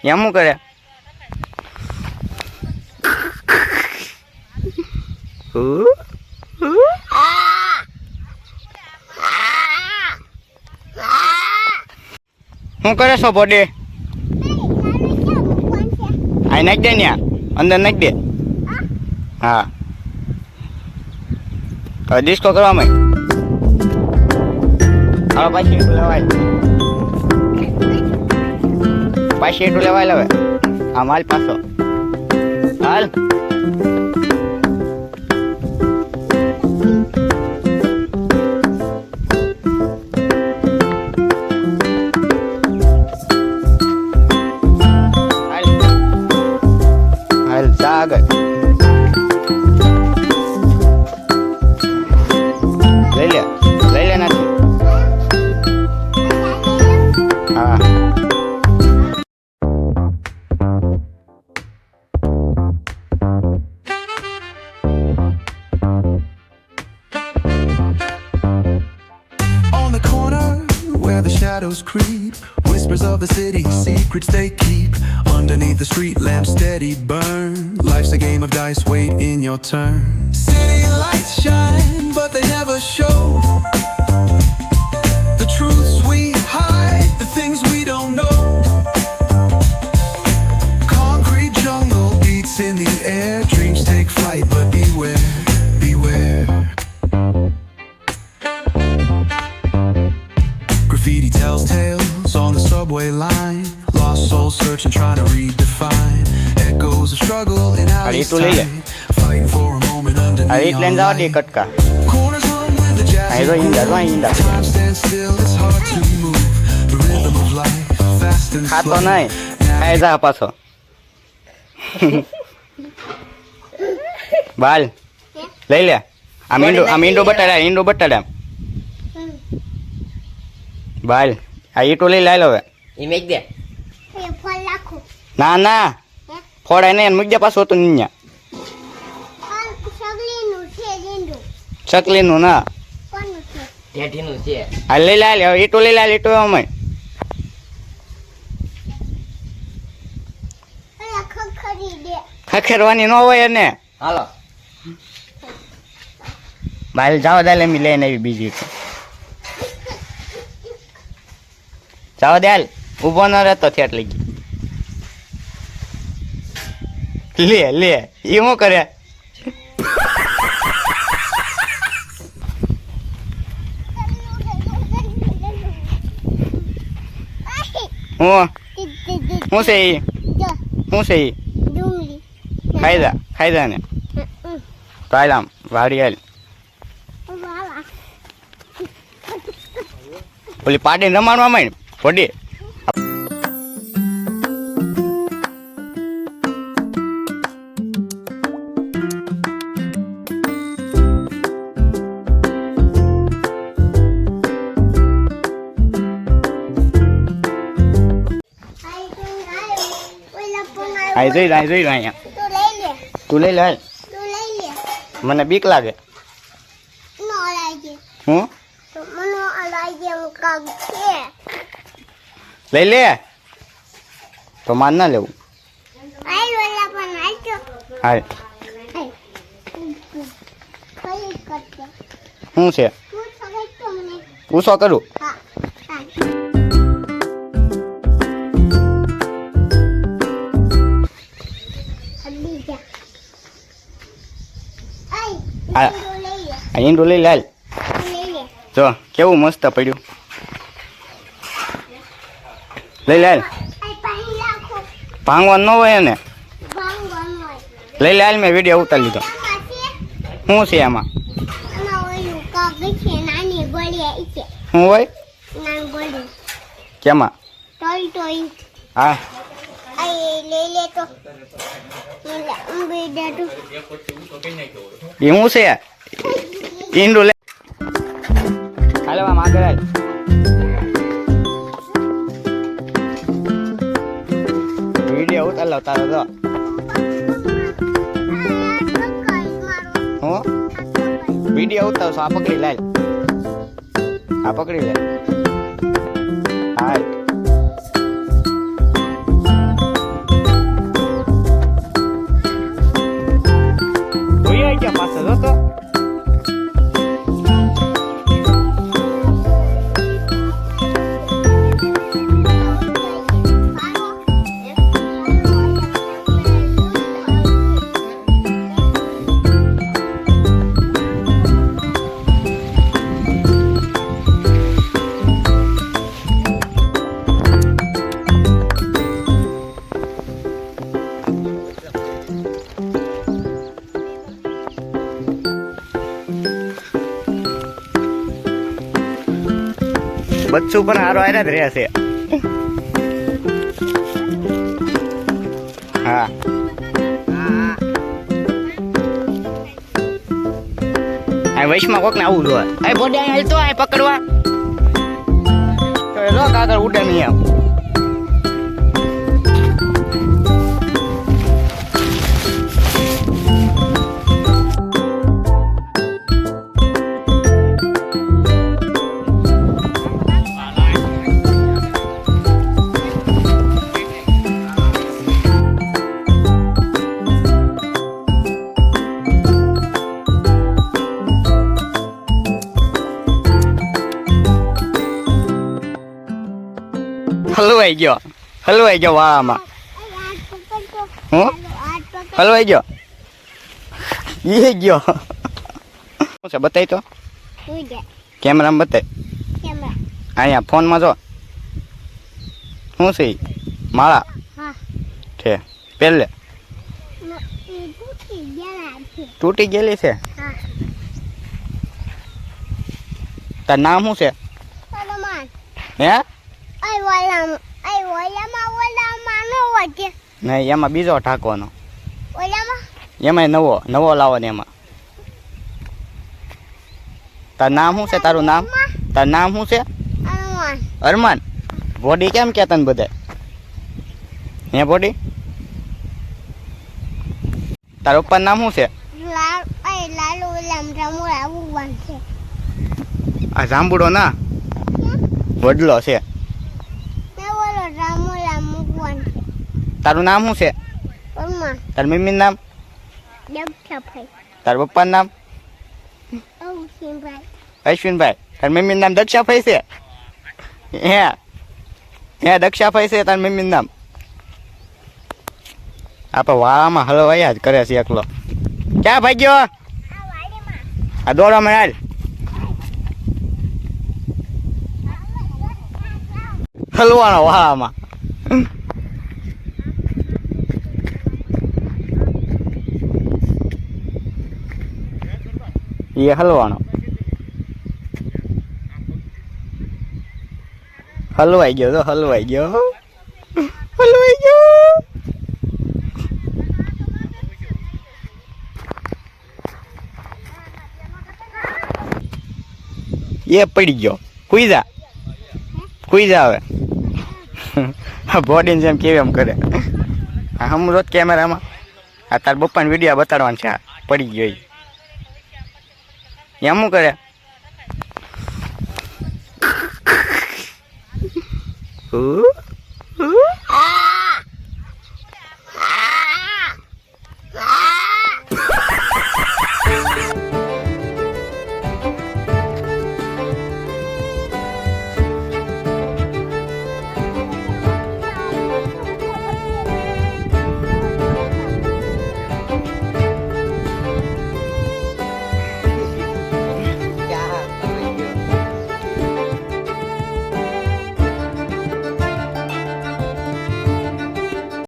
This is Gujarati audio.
એમ શું કરે શું કરે છો બોડે આ નાખ દે ને અંદર નાખ દે હા હવે ડિસ્કો કરવામાં હવે પાછી એટલું લેવાય પાછી એટલું લેવાય હવે આ માલ પાછો હાલ આગળ લઈ લે નથી હા On the corner where the shadows creep, whispers of the city, secrets they keep. Underneath the street lamp steady burn. Life's a game of dice, wait in your turn. City lights shine, but they never show the truths we hide, the things we don't know. Concrete jungle beats in the air, dreams take flight, but beware, beware. Graffiti tells tales on the subway line. Lost souls searching, trying to redefine. Echoes of struggle in alleys tight. Fighting for a moment under neon light. Corners hum with the jazz. Time stands still, it's hard to move. The rhythm of life, fast and slow. ખાઈ જા પાછો બાલ લઈ લે આ મીંડો બટાડા બાલ આ ઈટો લઈ લાય હવે ઇમેજ દે ફળ રાખો ના ફોડાય ને મૂકી દે પાછો તો નિયા ચકલીનું ના ટેટીનું છે આ લઈ લાય ઈટો લઈ લાય ઈટો અમે ખખેરવાની ન હોય એને હાલો બાલ જાવ દે લે મી લઈને આવી બીજી જાવ દે ઊભો ન રહેતો થેટ લઈ ગઈ લે એ શું કરે હું છે એ શું છે એ ખાઈ જા ને તો હાલ આમ વાડી હાલ ઓલી પાડીને રમાડવા માંડ ફોડી આઈ જોઈ અહીંયા તું લઈ લે મને બીક લાગે હું લઈ લે તો માન ના લેવું હા શું છે પૂછો કરું આ ઈંડું લઈ લાલ જો કેવું મસ્ત પડ્યું લઈ લાલ ભાંગવાનું ન હોય ને લઈ લાલ મેં વિડીયો ઉતારી લીધો શું છે આમાં શું હોય કેમાં હા એ શું છે ઈંડું લે હાલો આમ આગળ હાલ વિડીયો ઉતાર તારો તો હું વિડીયો ઉતારશો આ પકડી લાલ આ પકડી લે હા બચ્ચું પણ હારો હારે જ રહે છે. હા આ વૈશમાં કોક ને આવું જોવા. આ બોડે અહીં હાલતો આ પકડવા તો એ લોક આગળ ઉડે નહીં આવ. હલવાઈ ગયો વાળામાં. હું હલવાઈ ગયો એ ગયો. શું છે બતાવી તો કેમેરામાં બતાય. અહીંયા ફોનમાં જો શું છે ઈ? માળા છે પહેલે તૂટી ગયેલી છે. તાર નામ શું છે હે? નહીં એમાં બીજો ઠાકવાનો, એમાં નવો લાવો ને એમાં. તાર નામ શું છે? તારું નામ? તાર નામ શું છે? અરમાન. બોડી કેમ કે તને બધા હે બોડી? તાર ઉપર નામ શું છે? આ જાંબુડો ના વડલો છે. તારું નામ શું છે? તાર મમ્મીનું નામ? તાર પપ્પાનું નામ? અશ્વિનભાઈ. તાર મમ્મીનું નામ દક્ષાભાઈ છે? હે દક્ષાભાઈ છે તાર મમ્મીનું નામ? આપણે વાળામાં હલવાયા જ કરે છે એકલો. ક્યાં ભાગ્યો? આ દોડવામાં હાલ. હલવાનો વાળામાં. એ હલવાનો. હલવાઈ ગયો તો હલવાઈ ગયો. એ પડી ગયો. કુઈ જા હવે. બોડીને જેમ કેવી એમ કરે. હમ રોજ કેમેરામાં આ તાર પપ્પાને વિડીયો બતાડવાનું છે. પડી ગયો એમ શું કરે?